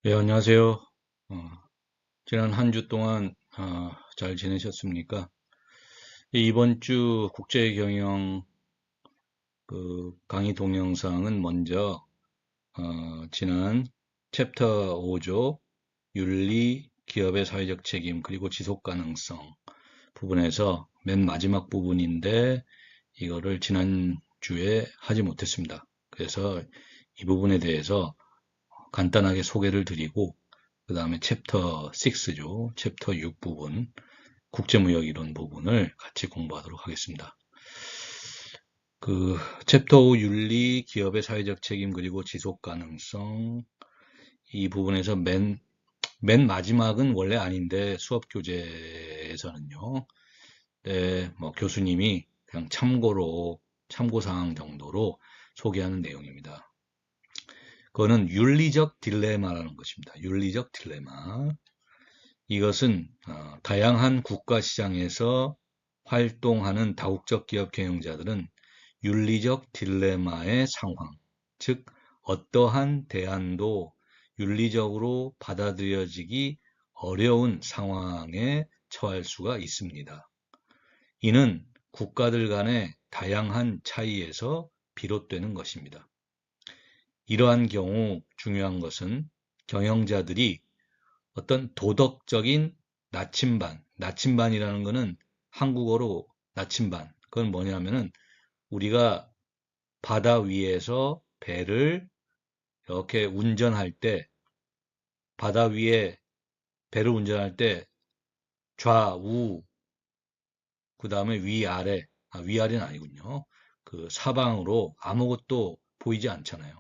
네, 안녕하세요. 어, 지난 한 주 동안 잘 지내셨습니까? 이번 주 국제경영 강의 동영상은 먼저 지난 챕터 5조 윤리, 기업의 사회적 책임, 그리고 지속 가능성 부분에서 맨 마지막 부분인데 이거를 지난 주에 하지 못했습니다. 그래서 이 부분에 대해서 간단하게 소개를 드리고 그 다음에 챕터 6죠. 챕터 6 부분, 국제무역 이론 부분을 같이 공부하도록 하겠습니다. 챕터 5 윤리, 기업의 사회적 책임, 그리고 지속 가능성. 이 부분에서 맨 마지막은 원래 아닌데 수업 교재에서는요. 네, 뭐 교수님이 그냥 참고사항 정도로 소개하는 내용입니다. 그거는 윤리적 딜레마라는 것입니다. 윤리적 딜레마. 이것은 다양한 국가 시장에서 활동하는 다국적 기업 경영자들은 윤리적 딜레마의 상황, 즉 어떠한 대안도 윤리적으로 받아들여지기 어려운 상황에 처할 수가 있습니다. 이는 국가들 간의 다양한 차이에서 비롯되는 것입니다. 이러한 경우 중요한 것은 경영자들이 어떤 도덕적인 나침반이라는 것은 한국어로 나침반. 그건 뭐냐면은 우리가 바다 위에서 배를 이렇게 운전할 때, 바다 위에 배를 운전할 때 좌우, 그 다음에 위아래, 위아래는 아니군요. 그 사방으로 아무것도 보이지 않잖아요.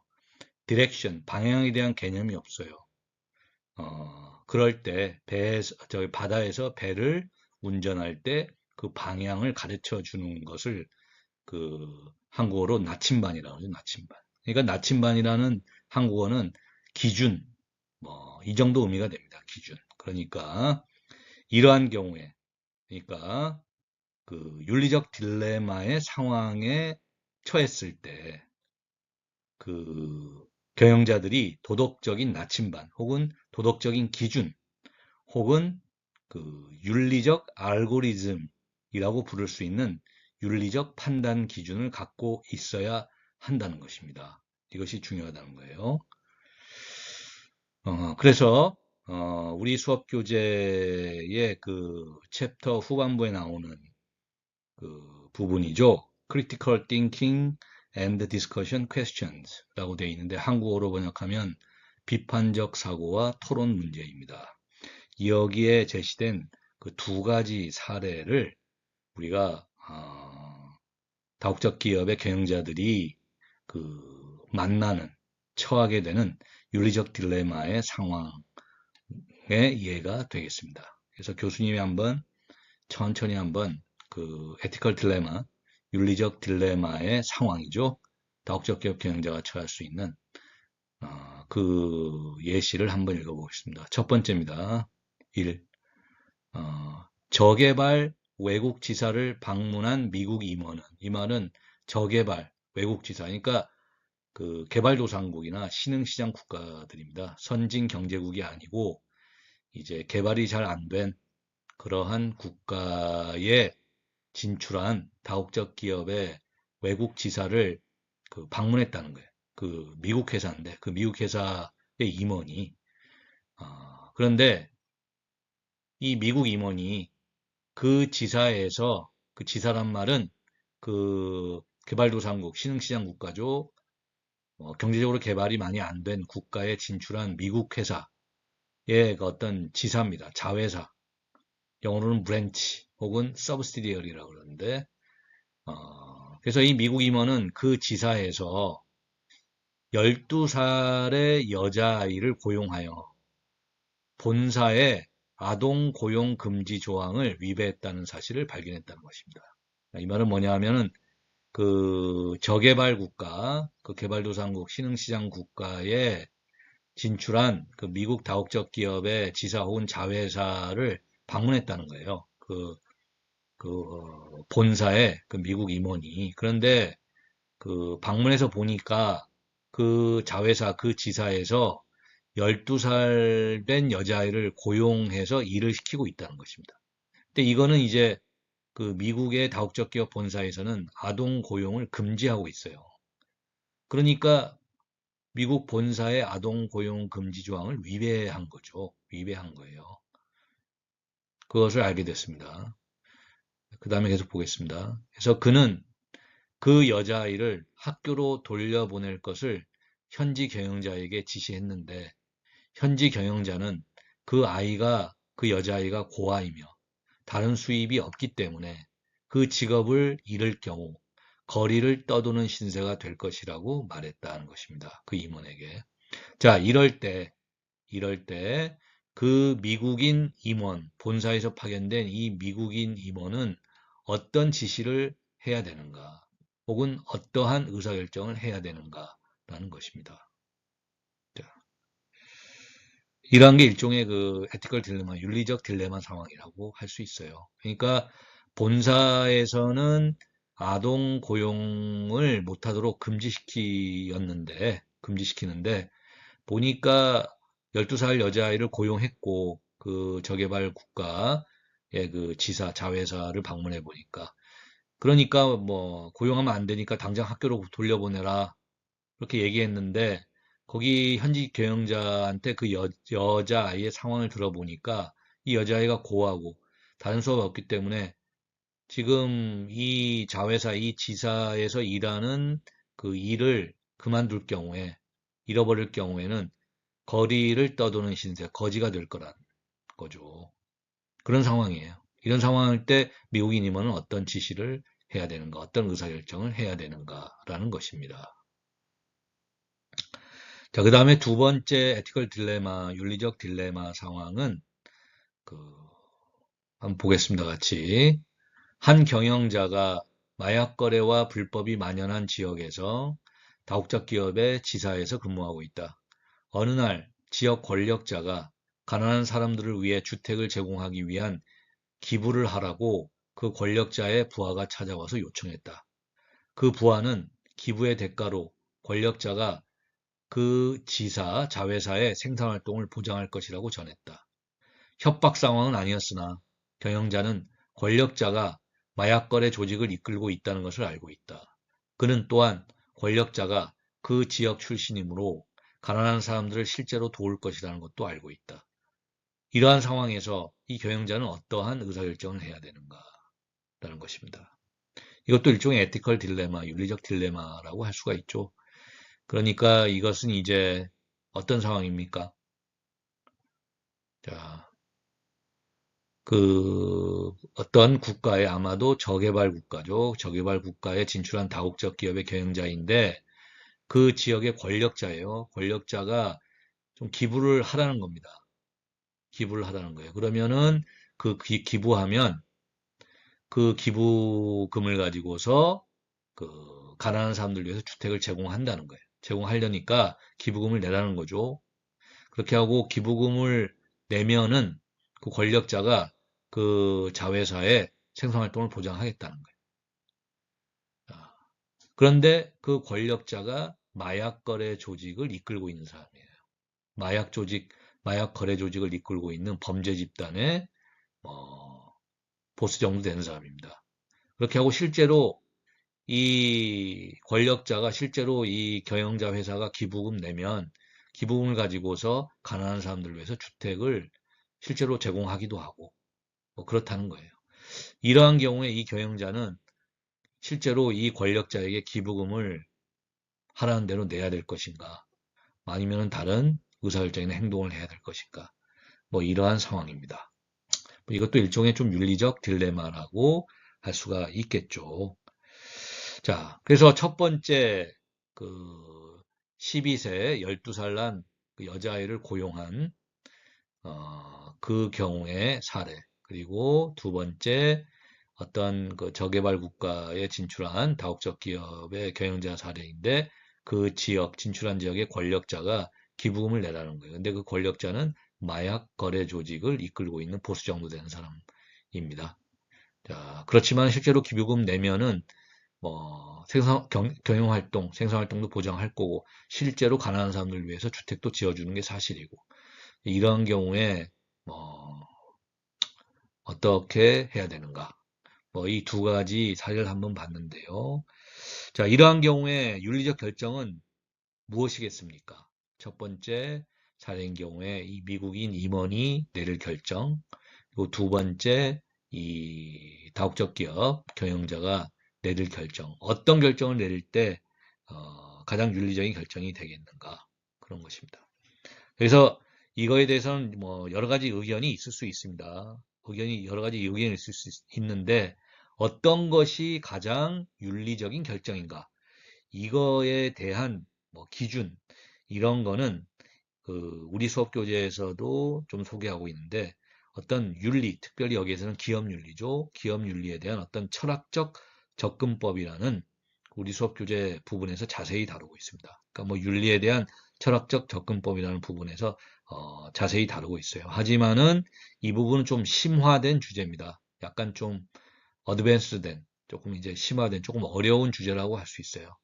디렉션, 방향에 대한 개념이 없어요. 그럴 때 저기 바다에서 배를 운전할 때 그 방향을 가르쳐 주는 것을 그 한국어로 나침반이라고 하죠. 나침반. 그러니까 나침반이라는 한국어는 기준, 뭐 이 정도 의미가 됩니다. 기준. 그러니까 이러한 경우에, 그러니까 그 윤리적 딜레마의 상황에 처했을 때 그 경영자들이 도덕적인 나침반 혹은 도덕적인 기준 혹은 그 윤리적 알고리즘이라고 부를 수 있는 윤리적 판단 기준을 갖고 있어야 한다는 것입니다. 이것이 중요하다는 거예요. 그래서 우리 수업 교재의 그 챕터 후반부에 나오는 그 부분이죠. Critical Thinking and Discussion Questions라고 되어 있는데 한국어로 번역하면 비판적 사고와 토론 문제입니다. 여기에 제시된 그 두 가지 사례를 우리가 다국적 기업의 경영자들이 그 처하게 되는 윤리적 딜레마의 상황의 이해가 되겠습니다. 그래서 교수님이 천천히 한번 그 에티컬 딜레마, 윤리적 딜레마의 상황이죠. 다국적 기업 경영자가 처할 수 있는 그 예시를 한번 읽어보겠습니다. 첫 번째입니다. 1. 저개발 외국 지사를 방문한 미국 임원은, 이 말은 저개발 외국 지사, 그러니까 그 개발도상국이나 신흥시장 국가들입니다. 선진 경제국이 아니고 이제 개발이 잘 안 된 그러한 국가에 진출한 다국적 기업의 외국 지사를 그 방문했다는 거예요. 그 미국 회사인데 그 미국 회사의 임원이 그런데 이 미국 임원이 그 지사란 말은 그 개발도상국, 신흥시장 국가죠. 경제적으로 개발이 많이 안 된 국가에 진출한 미국 회사의 그 어떤 지사입니다. 자회사. 영어로는 브랜치 혹은 서브시디어리라고 그러는데, 그래서 이 미국 임원은 그 지사에서 12살의 여자아이를 고용하여 본사의 아동 고용 금지 조항을 위배했다는 사실을 발견했다는 것입니다. 이 말은 뭐냐 하면은 그 저개발 국가, 그 개발도상국, 신흥시장 국가에 진출한 그 미국 다국적 기업의 지사 혹은 자회사를 방문했다는 거예요. 본사의 그 미국 임원이. 그런데 그 방문해서 보니까 그 자회사, 그 지사에서 12살 된 여자아이를 고용해서 일을 시키고 있다는 것입니다. 근데 이거는 이제 그 미국의 다국적 기업 본사에서는 아동 고용을 금지하고 있어요. 그러니까 미국 본사의 아동 고용 금지 조항을 위배한 거죠. 위배한 거예요. 그것을 알게 됐습니다. 그 다음에 계속 보겠습니다. 그래서 그는 그 여자아이를 학교로 돌려보낼 것을 현지 경영자에게 지시했는데 현지 경영자는 그 여자아이가 고아이며 다른 수입이 없기 때문에 그 직업을 잃을 경우 거리를 떠도는 신세가 될 것이라고 말했다는 것입니다. 그 임원에게. 자, 이럴 때 그 미국인 임원, 본사에서 파견된 이 미국인 임원은 어떤 지시를 해야 되는가, 혹은 어떠한 의사결정을 해야 되는가라는 것입니다. 자, 이러한 게 일종의 그 에티컬 딜레마, 윤리적 딜레마 상황이라고 할 수 있어요. 그러니까 본사에서는 아동 고용을 못하도록 금지시키는데 보니까 12살 여자아이를 고용했고 그 저개발 국가의 그 지사, 자회사를 방문해 보니까 그러니까 뭐 고용하면 안 되니까 당장 학교로 돌려보내라 그렇게 얘기했는데 거기 현지 경영자한테 그 여자아이의 상황을 들어보니까 이 여자아이가 고하고 다른 수업이 없기 때문에 지금 이 자회사, 이 지사에서 일하는 그 일을 그만둘 경우에 잃어버릴 경우에는 거리를 떠도는 신세, 거지가 될 거란 거죠. 그런 상황이에요. 이런 상황일 때 미국인 임원은 어떤 지시를 해야 되는가, 어떤 의사결정을 해야 되는가라는 것입니다. 자, 그 다음에 두 번째 에티컬 딜레마, 윤리적 딜레마 상황은 그 한번 보겠습니다, 같이. 한 경영자가 마약 거래와 불법이 만연한 지역에서 다국적 기업의 지사에서 근무하고 있다. 어느 날 지역 권력자가 가난한 사람들을 위해 주택을 제공하기 위한 기부를 하라고 그 권력자의 부하가 찾아와서 요청했다. 그 부하는 기부의 대가로 권력자가 그 지사, 자회사의 생산활동을 보장할 것이라고 전했다. 협박 상황은 아니었으나 경영자는 권력자가 마약 거래 조직을 이끌고 있다는 것을 알고 있다. 그는 또한 권력자가 그 지역 출신이므로 가난한 사람들을 실제로 도울 것이라는 것도 알고 있다. 이러한 상황에서 이 경영자는 어떠한 의사결정을 해야 되는가라는 것입니다. 이것도 일종의 에티컬 딜레마, 윤리적 딜레마라고 할 수가 있죠. 그러니까 이것은 이제 어떤 상황입니까? 자, 그 어떤 국가에 아마도 저개발 국가죠. 저개발 국가에 진출한 다국적 기업의 경영자인데 그 지역의 권력자예요. 권력자가 좀 기부를 하라는 겁니다. 기부를 하라는 거예요. 그러면은 그 기부하면 그 기부금을 가지고서 그 가난한 사람들 위해서 주택을 제공한다는 거예요. 제공하려니까 기부금을 내라는 거죠. 그렇게 하고 기부금을 내면은 그 권력자가 그 자회사의 생산활동을 보장하겠다는 거예요. 그런데 그 권력자가 마약 거래 조직을 이끌고 있는 사람이에요. 마약 조직, 마약 거래 조직을 이끌고 있는 범죄 집단의 보스 정도 되는 사람입니다. 그렇게 하고 실제로 이 권력자가 실제로 이 경영자 회사가 기부금 내면 기부금을 가지고서 가난한 사람들 위해서 주택을 실제로 제공하기도 하고 뭐 그렇다는 거예요. 이러한 경우에 이 경영자는 실제로 이 권력자에게 기부금을 하라는 대로 내야 될 것인가 아니면 다른 의사결정이나 행동을 해야 될 것인가 뭐 이러한 상황입니다. 이것도 일종의 좀 윤리적 딜레마라고 할 수가 있겠죠. 자, 그래서 첫 번째 그 12세 12살 난 그 여자아이를 고용한 그 경우의 사례 그리고 두 번째 어떤 그 저개발 국가에 진출한 다국적 기업의 경영자 사례인데 그 지역 진출한 지역의 권력자가 기부금을 내라는 거예요. 근데 그 권력자는 마약 거래 조직을 이끌고 있는 보수 정도 되는 사람입니다. 자, 그렇지만 실제로 기부금 내면은 경영활동, 생산활동도 보장할 거고, 실제로 가난한 사람들을 위해서 주택도 지어주는 게 사실이고, 이러한 경우에, 뭐, 어떻게 해야 되는가? 이 두 가지 사례를 한번 봤는데요. 자, 이러한 경우에 윤리적 결정은 무엇이겠습니까? 첫 번째 사례인 경우에 이 미국인 임원이 내릴 결정, 그리고 두 번째 이 다국적 기업 경영자가 내릴 결정, 어떤 결정을 내릴 때 가장 윤리적인 결정이 되겠는가? 그런 것입니다. 그래서 이거에 대해서는 뭐 여러 가지 의견이 있을 수 있습니다. 여러 가지 의견이 있을 수 있는데 어떤 것이 가장 윤리적인 결정인가? 이거에 대한 뭐 기준 이런 거는 우리 수업 교재에서도 좀 소개하고 있는데 어떤 윤리, 특별히 여기에서는 기업 윤리죠. 기업 윤리에 대한 어떤 철학적 접근법이라는 우리 수업 교재 부분에서 자세히 다루고 있습니다. 그러니까 뭐 윤리에 대한 철학적 접근법이라는 부분에서 자세히 다루고 있어요. 하지만은 이 부분은 좀 심화된 주제입니다. 약간 좀 어드밴스된 조금 이제 심화된 조금 어려운 주제라고 할 수 있어요.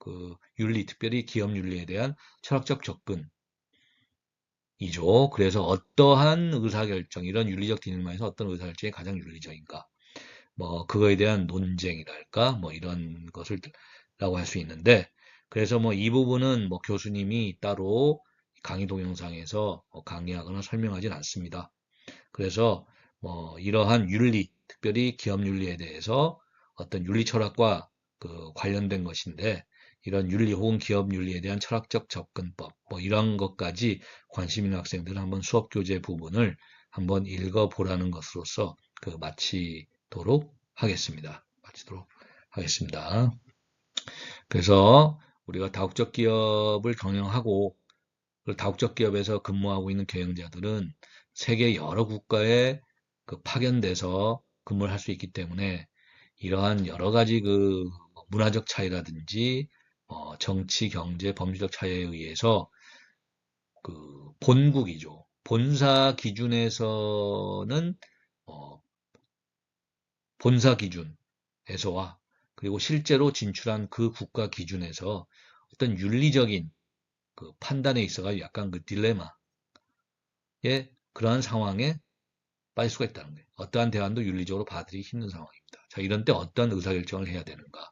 윤리, 특별히 기업 윤리에 대한 철학적 접근이죠. 그래서 어떠한 의사결정, 이런 윤리적 딜레마에서 어떤 의사결정이 가장 윤리적인가? 뭐 그거에 대한 논쟁이랄까? 뭐 이런 것을 라고 할 수 있는데 그래서 뭐 이 부분은 뭐 교수님이 따로 강의 동영상에서 강의하거나 설명하진 않습니다. 그래서 뭐 이러한 윤리, 특별히 기업 윤리에 대해서 어떤 윤리 철학과 관련된 것인데 이런 윤리 혹은 기업 윤리에 대한 철학적 접근법 뭐 이런 것까지 관심 있는 학생들은 한번 수업 교재 부분을 한번 읽어보라는 것으로서 마치도록 하겠습니다. 그래서 우리가 다국적 기업을 경영하고 다국적 기업에서 근무하고 있는 경영자들은 세계 여러 국가에 파견돼서 근무를 할 수 있기 때문에 이러한 여러 가지 문화적 차이라든지 정치, 경제, 법률적 차이에 의해서 본국이죠. 본사 기준에서는 본사 기준에서와 그리고 실제로 진출한 그 국가 기준에서 어떤 윤리적인 판단에 있어가 약간 딜레마의 그러한 상황에 빠질 수가 있다는 거예요. 어떠한 대안도 윤리적으로 받아들이기 힘든 상황입니다. 자, 이런 때 어떤 의사결정을 해야 되는가?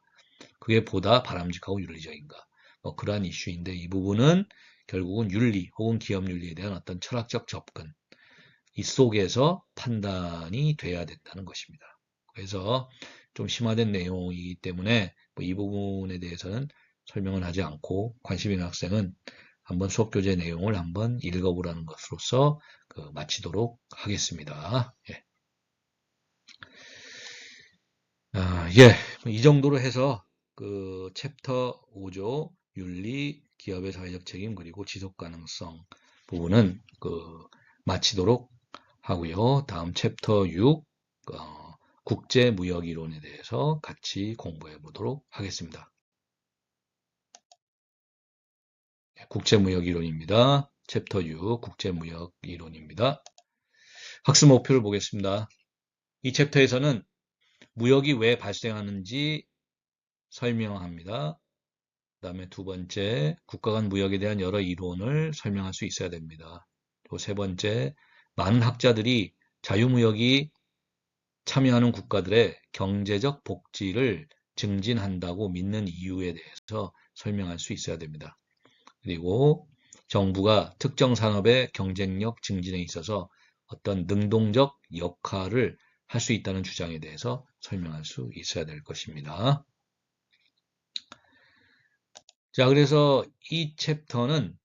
그게 보다 바람직하고 윤리적인가? 뭐 그러한 이슈인데 이 부분은 결국은 윤리 혹은 기업 윤리에 대한 어떤 철학적 접근 이 속에서 판단이 돼야 된다는 것입니다. 그래서 좀 심화된 내용이기 때문에 뭐이 부분에 대해서는 설명을 하지 않고 관심 있는 학생은 한번 수업 교재 내용을 한번 읽어보라는 것으로서 마치도록 하겠습니다. 예. 예, 이 정도로 해서 챕터 5조 윤리, 기업의 사회적 책임 그리고 지속 가능성 부분은 마치도록 하고요. 다음 챕터 6 국제무역 이론에 대해서 같이 공부해 보도록 하겠습니다. 국제무역 이론입니다. 챕터 6 국제무역 이론입니다. 학습 목표를 보겠습니다. 이 챕터에서는 무역이 왜 발생하는지 설명합니다. 그 다음에 두 번째, 국가 간 무역에 대한 여러 이론을 설명할 수 있어야 됩니다. 또 세 번째, 많은 학자들이 자유무역이 참여하는 국가들의 경제적 복지를 증진한다고 믿는 이유에 대해서 설명할 수 있어야 됩니다. 그리고 정부가 특정 산업의 경쟁력 증진에 있어서 어떤 능동적 역할을 할 수 있다는 주장에 대해서 설명할 수 있어야 될 것입니다. 자, 그래서 이 챕터는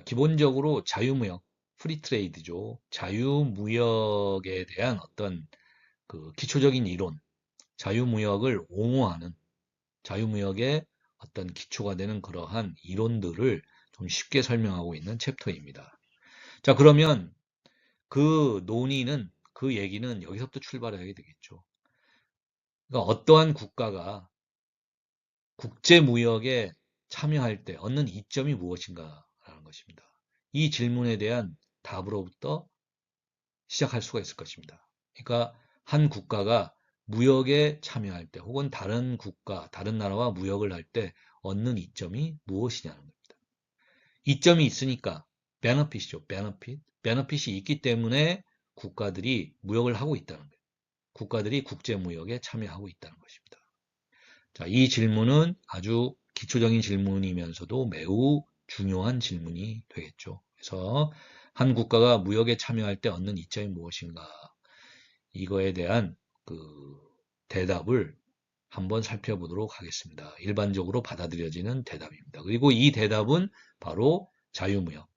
기본적으로 자유무역, 프리트레이드죠. 자유무역에 대한 어떤 기초적인 이론, 자유무역을 옹호하는 자유무역의 어떤 기초가 되는 그러한 이론들을 좀 쉽게 설명하고 있는 챕터입니다. 자, 그러면 그 얘기는 여기서부터 출발해야 되겠죠. 그러니까 어떠한 국가가 국제무역에 참여할 때 얻는 이점이 무엇인가라는 것입니다. 이 질문에 대한 답으로부터 시작할 수가 있을 것입니다. 그러니까 한 국가가 무역에 참여할 때 혹은 다른 국가, 다른 나라와 무역을 할 때 얻는 이점이 무엇이냐는 겁니다. 이점이 있으니까 베너핏이죠. 베너핏. 베너핏이 있기 때문에 국가들이 무역을 하고 있다는 거예요. 국가들이 국제무역에 참여하고 있다는 것입니다. 자, 이 질문은 아주 기초적인 질문이면서도 매우 중요한 질문이 되겠죠. 그래서 한 국가가 무역에 참여할 때 얻는 이점이 무엇인가? 이거에 대한 그 대답을 한번 살펴보도록 하겠습니다. 일반적으로 받아들여지는 대답입니다. 그리고 이 대답은 바로 자유무역,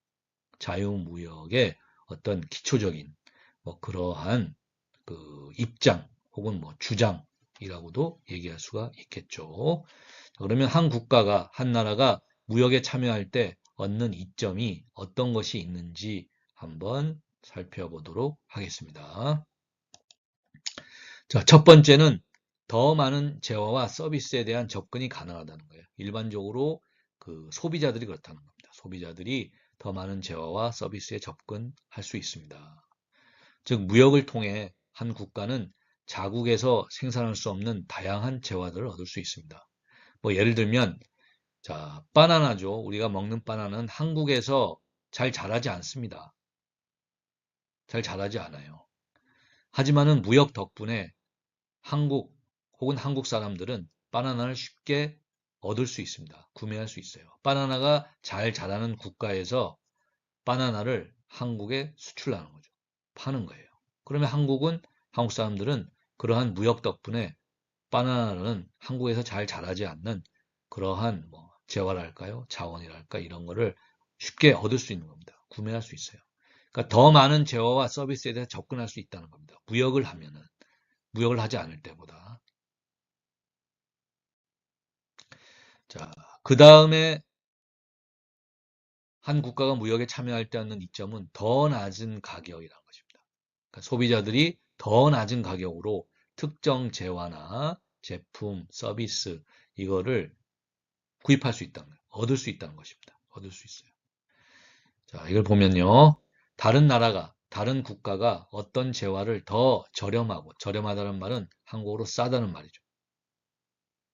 자유무역의 어떤 기초적인 뭐 그러한 그 입장 혹은 뭐 주장이라고도 얘기할 수가 있겠죠. 그러면 한 국가가, 한 나라가 무역에 참여할 때 얻는 이점이 어떤 것이 있는지 한번 살펴보도록 하겠습니다. 자, 첫 번째는 더 많은 재화와 서비스에 대한 접근이 가능하다는 거예요. 일반적으로 그 소비자들이 그렇다는 겁니다. 소비자들이 더 많은 재화와 서비스에 접근할 수 있습니다. 즉, 무역을 통해 한 국가는 자국에서 생산할 수 없는 다양한 재화들을 얻을 수 있습니다. 뭐 예를 들면 자, 바나나죠. 우리가 먹는 바나나는 한국에서 잘 자라지 않습니다. 잘 자라지 않아요. 하지만은 무역 덕분에 한국 혹은 한국 사람들은 바나나를 쉽게 얻을 수 있습니다. 구매할 수 있어요. 바나나가 잘 자라는 국가에서 바나나를 한국에 수출하는 거죠. 파는 거예요. 그러면 한국 사람들은 그러한 무역 덕분에 바나나는 한국에서 잘 자라지 않는 그러한 뭐 재화랄까요? 자원이랄까? 이런 거를 쉽게 얻을 수 있는 겁니다. 구매할 수 있어요. 그러니까 더 많은 재화와 서비스에 대해 접근할 수 있다는 겁니다. 무역을 하면은. 무역을 하지 않을 때보다. 자, 그 다음에 한 국가가 무역에 참여할 때 얻는 이점은 더 낮은 가격이라는 것입니다. 그러니까 소비자들이 더 낮은 가격으로 특정 재화나 제품, 서비스 이거를 구입할 수 있다는 거예요. 얻을 수 있다는 것입니다. 얻을 수 있어요. 자, 이걸 보면요. 다른 국가가 어떤 재화를 더 저렴하고, 저렴하다는 말은 한국어로 싸다는 말이죠.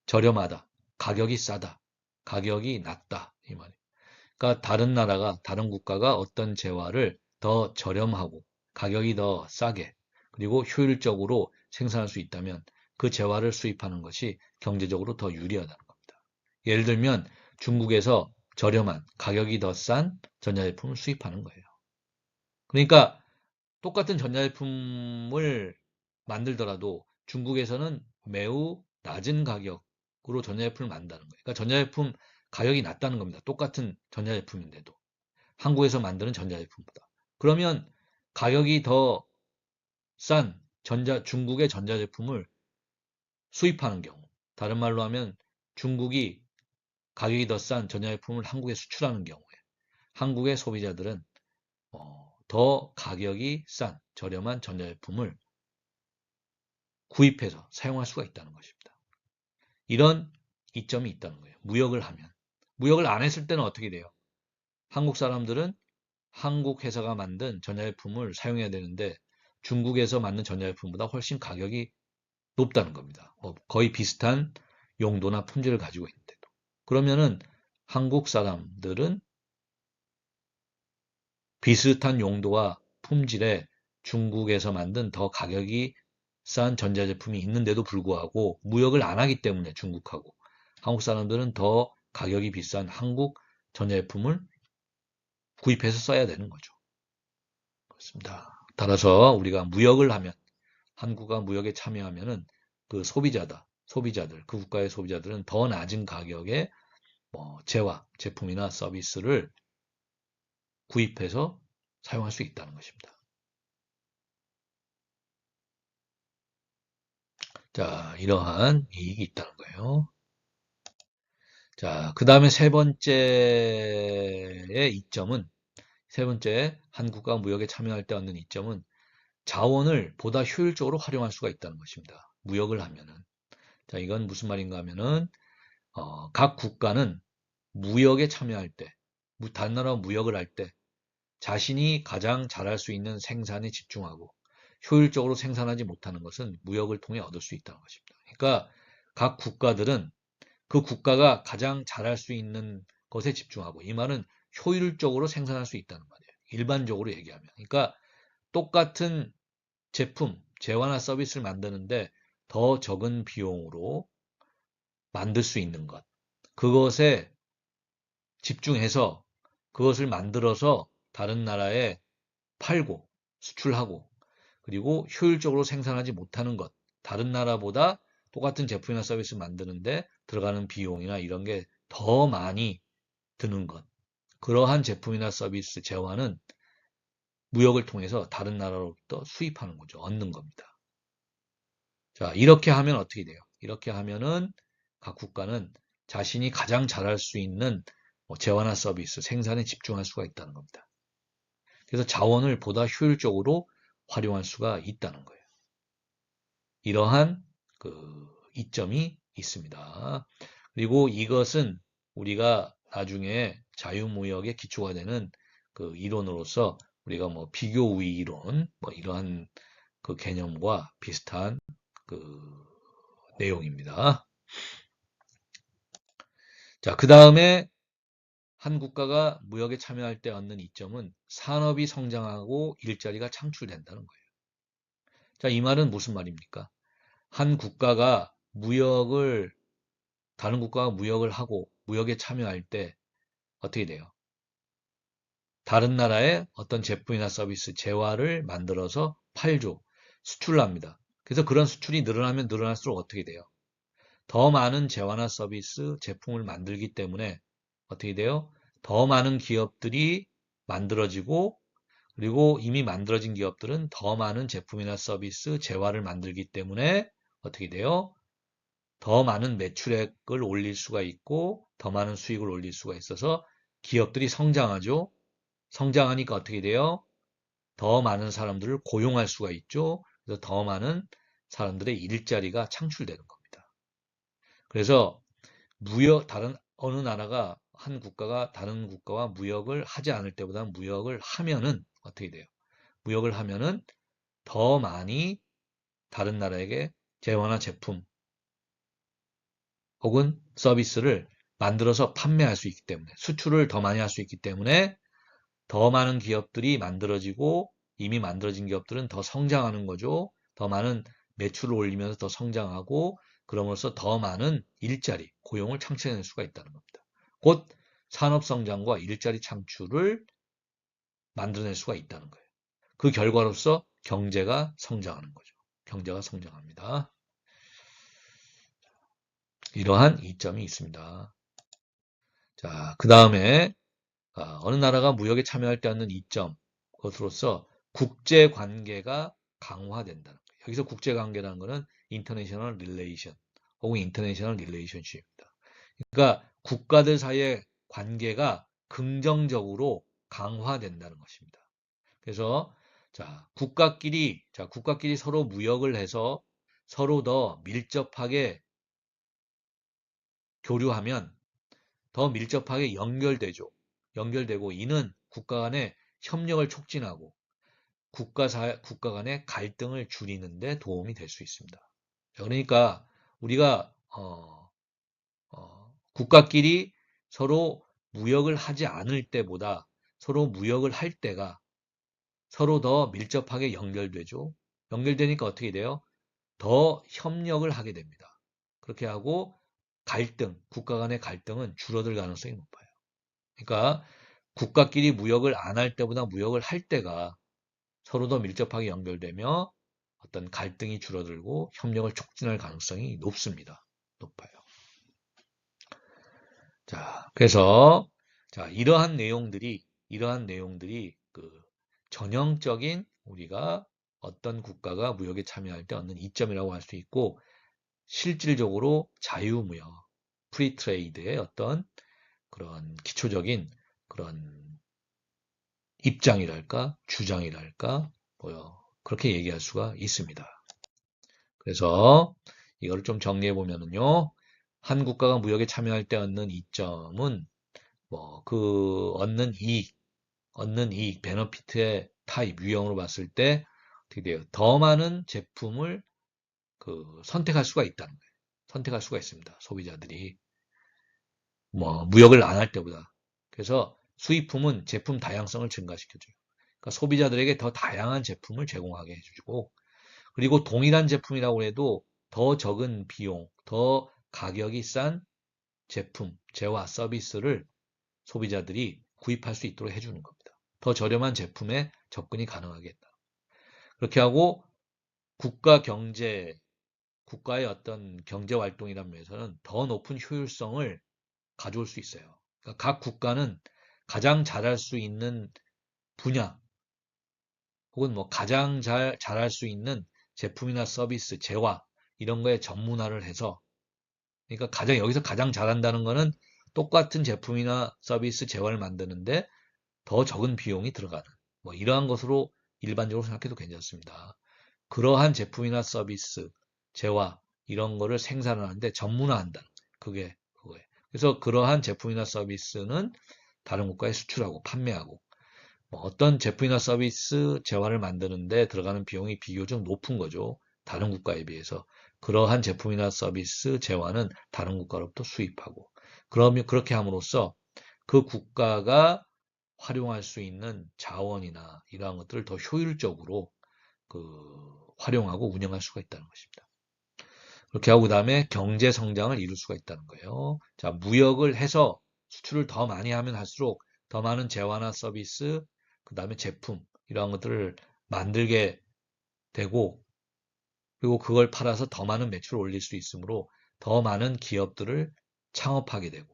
저렴하다. 가격이 싸다. 가격이 낮다. 이 말이에요. 그러니까 다른 국가가 어떤 재화를 더 저렴하고 가격이 더 싸게 그리고 효율적으로 생산할 수 있다면 그 재화를 수입하는 것이 경제적으로 더 유리하다는 겁니다. 예를 들면 중국에서 저렴한 가격이 더 싼 전자제품을 수입하는 거예요. 그러니까 똑같은 전자제품을 만들더라도 중국에서는 매우 낮은 가격으로 전자제품을 만든다는 거예요. 그러니까 전자제품 가격이 낮다는 겁니다. 똑같은 전자제품인데도. 한국에서 만드는 전자제품보다. 그러면 가격이 더 싼 중국의 전자제품을 수입하는 경우, 다른 말로 하면 중국이 가격이 더 싼 전자제품을 한국에 수출하는 경우에 한국의 소비자들은 더 가격이 싼 저렴한 전자제품을 구입해서 사용할 수가 있다는 것입니다. 이런 이점이 있다는 거예요. 무역을 하면. 무역을 안 했을 때는 어떻게 돼요? 한국 사람들은 한국 회사가 만든 전자제품을 사용해야 되는데 중국에서 만든 전자제품보다 훨씬 가격이 높다는 겁니다. 거의 비슷한 용도나 품질을 가지고 있는데도. 그러면은 한국 사람들은 비슷한 용도와 품질의 중국에서 만든 더 가격이 싼 전자제품이 있는데도 불구하고 무역을 안 하기 때문에 중국하고 한국 사람들은 더 가격이 비싼 한국 전자제품을 구입해서 써야 되는 거죠. 그렇습니다. 따라서 우리가 무역을 하면 한국가 무역에 참여하면은 그 소비자들, 그 국가의 소비자들은 더 낮은 가격의 재화, 제품이나 서비스를 구입해서 사용할 수 있다는 것입니다. 자, 이러한 이익이 있다는 거예요. 자, 그 다음에 세 번째의 이점은, 세 번째, 한국과 무역에 참여할 때 얻는 이점은 자원을 보다 효율적으로 활용할 수가 있다는 것입니다. 무역을 하면은. 자, 이건 무슨 말인가 하면은, 각 국가는 무역에 참여할 때, 다른 나라와 무역을 할 때, 자신이 가장 잘할 수 있는 생산에 집중하고, 효율적으로 생산하지 못하는 것은 무역을 통해 얻을 수 있다는 것입니다. 그러니까 각 국가들은 그 국가가 가장 잘할 수 있는 것에 집중하고, 이 말은 효율적으로 생산할 수 있다는 말이에요. 일반적으로 얘기하면. 그러니까 똑같은 제품, 재화나 서비스를 만드는데 더 적은 비용으로 만들 수 있는 것. 그것에 집중해서 그것을 만들어서 다른 나라에 팔고 수출하고, 그리고 효율적으로 생산하지 못하는 것, 다른 나라보다 똑같은 제품이나 서비스 만드는데 들어가는 비용이나 이런 게 더 많이 드는 것. 그러한 제품이나 서비스, 재화는 무역을 통해서 다른 나라로부터 수입하는 거죠. 얻는 겁니다. 자, 이렇게 하면 어떻게 돼요? 이렇게 하면은 각 국가는 자신이 가장 잘할 수 있는 재화나 서비스, 생산에 집중할 수가 있다는 겁니다. 그래서 자원을 보다 효율적으로 활용할 수가 있다는 거예요. 이러한 그 이점이 있습니다. 그리고 이것은 우리가 나중에 자유무역의 기초가 되는 그 이론으로서 우리가 뭐 비교우위 이론, 뭐 이러한 그 개념과 비슷한 그 내용입니다. 자, 그 다음에 한 국가가 무역에 참여할 때 얻는 이점은 산업이 성장하고 일자리가 창출된다는 거예요. 자, 이 말은 무슨 말입니까? 한 국가가 다른 국가가 무역을 하고 무역에 참여할 때 어떻게 돼요? 다른 나라에 어떤 제품이나 서비스, 재화를 만들어서 팔죠. 수출을 합니다. 그래서 그런 수출이 늘어나면 늘어날수록 어떻게 돼요? 더 많은 재화나 서비스, 제품을 만들기 때문에 어떻게 돼요? 더 많은 기업들이 만들어지고, 그리고 이미 만들어진 기업들은 더 많은 제품이나 서비스, 재화를 만들기 때문에 어떻게 돼요? 더 많은 매출액을 올릴 수가 있고, 더 많은 수익을 올릴 수가 있어서 기업들이 성장하죠. 성장하니까 어떻게 돼요? 더 많은 사람들을 고용할 수가 있죠. 그래서 더 많은 사람들의 일자리가 창출되는 겁니다. 그래서 다른 어느 나라가, 한 국가가 다른 국가와 무역을 하지 않을 때보다 무역을 하면은 어떻게 돼요? 무역을 하면은 더 많이 다른 나라에게 재화나 제품 혹은 서비스를 만들어서 판매할 수 있기 때문에, 수출을 더 많이 할 수 있기 때문에 더 많은 기업들이 만들어지고, 이미 만들어진 기업들은 더 성장하는 거죠. 더 많은 매출을 올리면서 더 성장하고, 그럼으로써 더 많은 일자리, 고용을 창출해낼 수가 있다는 겁니다. 곧 산업 성장과 일자리 창출을 만들어낼 수가 있다는 거예요. 그 결과로서 경제가 성장하는 거죠. 경제가 성장합니다. 이러한 이점이 있습니다. 자, 그 다음에 어느 나라가 무역에 참여할 때 얻는 이점, 그것으로서 국제 관계가 강화된다는 거예요. 여기서 국제 관계라는 것은 international relation 혹은 international relationship입니다. 그러니까 국가들 사이의 관계가 긍정적으로 강화된다는 것입니다. 그래서 국가끼리 서로 무역을 해서 서로 더 밀접하게 교류하면 더 밀접하게 연결되고, 이는 국가 간의 협력을 촉진하고 국가 간의 갈등을 줄이는 데 도움이 될 수 있습니다. 그러니까 우리가 국가끼리 서로 무역을 하지 않을 때보다 서로 무역을 할 때가 서로 더 밀접하게 연결되죠. 연결되니까 어떻게 돼요? 더 협력을 하게 됩니다. 그렇게 하고 국가 간의 갈등은 줄어들 가능성이 높아요. 그러니까 국가끼리 무역을 안 할 때보다 무역을 할 때가 서로 더 밀접하게 연결되며 어떤 갈등이 줄어들고 협력을 촉진할 가능성이 높습니다. 높아요. 자, 그래서 이러한 내용들이 그 전형적인 우리가 어떤 국가가 무역에 참여할 때 얻는 이점이라고 할 수 있고, 실질적으로 자유무역, 프리트레이드의 어떤 그런 기초적인 그런 입장이랄까, 주장이랄까, 그렇게 얘기할 수가 있습니다. 그래서 이거를 좀 정리해 보면은요, 한 국가가 무역에 참여할 때 얻는 이점은 얻는 이익, 베너피트의 타입, 유형으로 봤을 때 어떻게 돼요? 더 많은 제품을 선택할 수가 있다는 거예요. 선택할 수가 있습니다. 소비자들이. 뭐, 무역을 안 할 때보다. 그래서 수입품은 제품 다양성을 증가시켜줘요. 그러니까 소비자들에게 더 다양한 제품을 제공하게 해주고, 그리고 동일한 제품이라고 해도 더 적은 비용, 더 가격이 싼 제품, 재화, 서비스를 소비자들이 구입할 수 있도록 해주는 겁니다. 더 저렴한 제품에 접근이 가능하게 했다. 그렇게 하고 국가의 어떤 경제 활동이란 면에서는 더 높은 효율성을 가져올 수 있어요. 그러니까 각 국가는 가장 잘할 수 있는 분야 혹은 뭐 가장 잘할 수 있는 제품이나 서비스, 재화 이런 거에 전문화를 해서 그러니까 여기서 가장 잘한다는 거는 똑같은 제품이나 서비스, 재화를 만드는데 더 적은 비용이 들어가는 뭐 이러한 것으로 일반적으로 생각해도 괜찮습니다. 그러한 제품이나 서비스, 재화 이런 거를 생산하는데 전문화한다. 그게 그거예요. 그래서 그러한 제품이나 서비스는 다른 국가에 수출하고 판매하고 뭐 어떤 제품이나 서비스, 재화를 만드는데 들어가는 비용이 비교적 높은 거죠. 다른 국가에 비해서. 그러한 제품이나 서비스, 재화는 다른 국가로부터 수입하고 그러면 그렇게 함으로써 그 국가가 활용할 수 있는 자원이나 이러한 것들을 더 효율적으로 활용하고 운영할 수가 있다는 것입니다. 그렇게 하고 그다음에 경제 성장을 이룰 수가 있다는 거예요. 자, 무역을 해서 수출을 더 많이 하면 할수록 더 많은 재화나 서비스, 그다음에 제품 이러한 것들을 만들게 되고 그리고 그걸 팔아서 더 많은 매출을 올릴 수 있으므로 더 많은 기업들을 창업하게 되고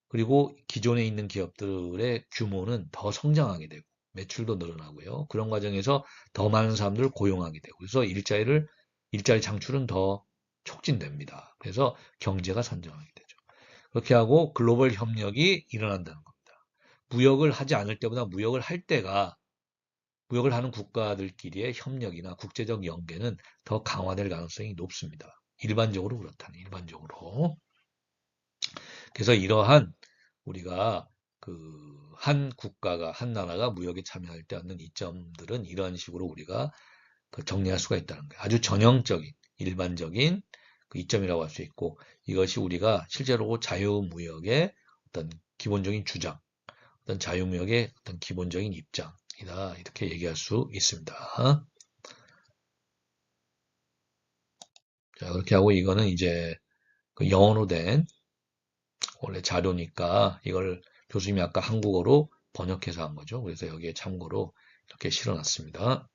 그리고 기존에 있는 기업들의 규모는 더 성장하게 되고 매출도 늘어나고요. 그런 과정에서 더 많은 사람들을 고용하게 되고 그래서 일자리 창출은 더 촉진됩니다. 그래서 경제가 선정하게 되죠. 그렇게 하고 글로벌 협력이 일어난다는 겁니다. 무역을 하지 않을 때보다 무역을 하는 국가들끼리의 협력이나 국제적 연계는 더 강화될 가능성이 높습니다. 일반적으로 그렇다는 일반적으로. 그래서 이러한 우리가 한 국가가 한 나라가 무역에 참여할 때 얻는 이점들은 이런 식으로 우리가 정리할 수가 있다는 거예요. 아주 전형적인 일반적인 이점이라고 할 수 있고 이것이 우리가 실제로 자유무역의 어떤 기본적인 주장, 어떤 자유무역의 어떤 기본적인 입장이다 이렇게 얘기할 수 있습니다. 자 그렇게 하고 이거는 이제 영어로 된 원래 자료니까 이걸 교수님이 아까 한국어로 번역해서 한 거죠. 그래서 여기에 참고로 이렇게 실어놨습니다.